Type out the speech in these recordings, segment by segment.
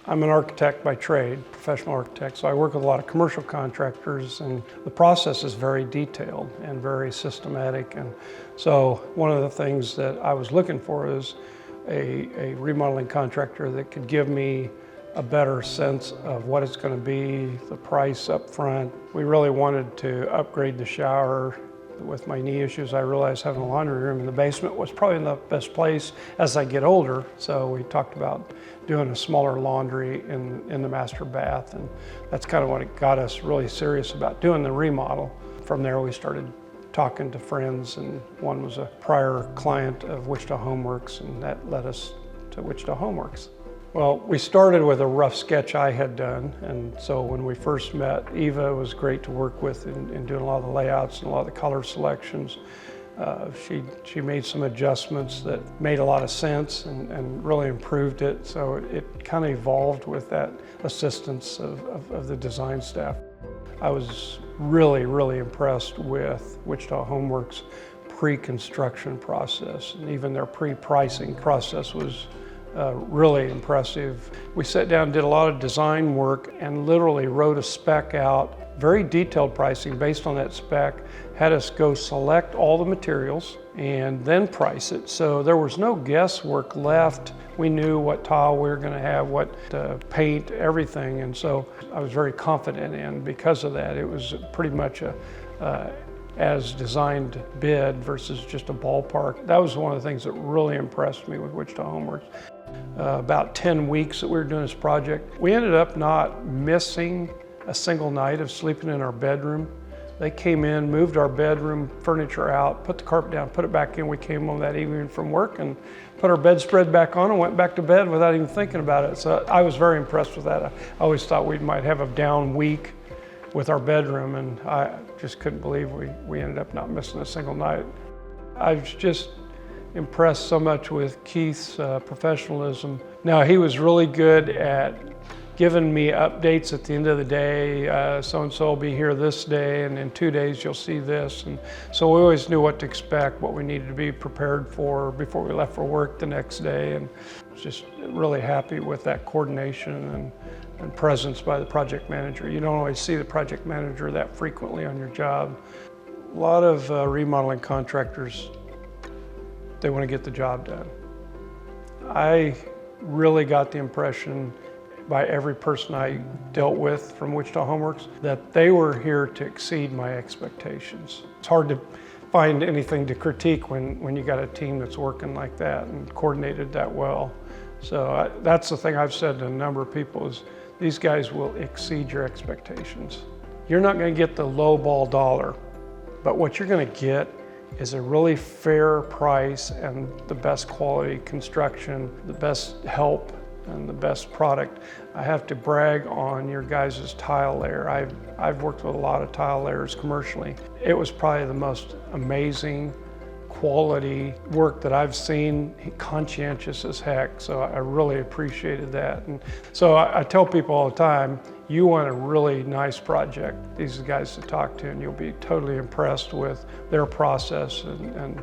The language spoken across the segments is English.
I'm an architect by trade, professional architect, so I work with a lot of commercial contractors, and the process is very detailed and very systematic. And so one of the things that I was looking for is a remodeling contractor that could give me a better sense of what it's going to be, the price up front. We really wanted to upgrade the shower. With my knee issues, I realized having a laundry room in the basement was probably the best place as I get older. So we talked about doing a smaller laundry in the master bath, and that's kind of what got us really serious about doing the remodel. From there we started talking to friends, and one was a prior client of Wichita Homeworks, and that led us to Wichita Homeworks. Well, we started with a rough sketch I had done, and so when we first met, Eva was great to work with in doing a lot of the layouts and a lot of the color selections. She made some adjustments that made a lot of sense and really improved it, so it kind of evolved with that assistance of the design staff. I was really impressed with Wichita Homeworks' pre-construction process, and even their pre-pricing process was really impressive. We sat down, did a lot of design work, and literally wrote a spec out, very detailed pricing based on that spec, had us go select all the materials and then price it. So there was no guesswork left. We knew what tile we were going to have, what paint, everything, and so I was very confident in. Because of that, it was pretty much a as designed bid versus just a ballpark. That was one of the things that really impressed me with Wichita Homeworks. About 10 weeks that we were doing this project, we ended up not missing a single night of sleeping in our bedroom. They came in, moved our bedroom furniture out, put the carpet down, put it back in. We came home that evening from work and put our bedspread back on and went back to bed without even thinking about it. So I was very impressed with that. I always thought we might have a down week with our bedroom, and I just couldn't believe we ended up not missing a single night. I was just impressed so much with Keith's professionalism. Now, he was really good at giving me updates at the end of the day. So-and-so will be here this day, and in 2 days you'll see this. And so we always knew what to expect, what we needed to be prepared for before we left for work the next day. And just really happy with that coordination and presence by the project manager. You don't always see the project manager that frequently on your job. A lot of remodeling contractors, they want to get the job done. I really got the impression by every person I dealt with from Wichita Homeworks that they were here to exceed my expectations. It's hard to find anything to critique when you got a team that's working like that and coordinated that well. So that's the thing I've said to a number of people is these guys will exceed your expectations. You're not going to get the low ball dollar, but what you're going to get is a really fair price and the best quality construction, the best help, and the best product. I have to brag on your guys' tile layer. I've worked with a lot of tile layers commercially. It was probably the most amazing quality work that I've seen, conscientious as heck, so I really appreciated that. And so I tell people all the time, you want a really nice project, these are the guys to talk to, and you'll be totally impressed with their process and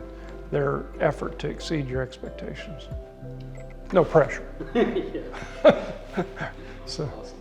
their effort to exceed your expectations. No pressure. Yeah. So. Awesome.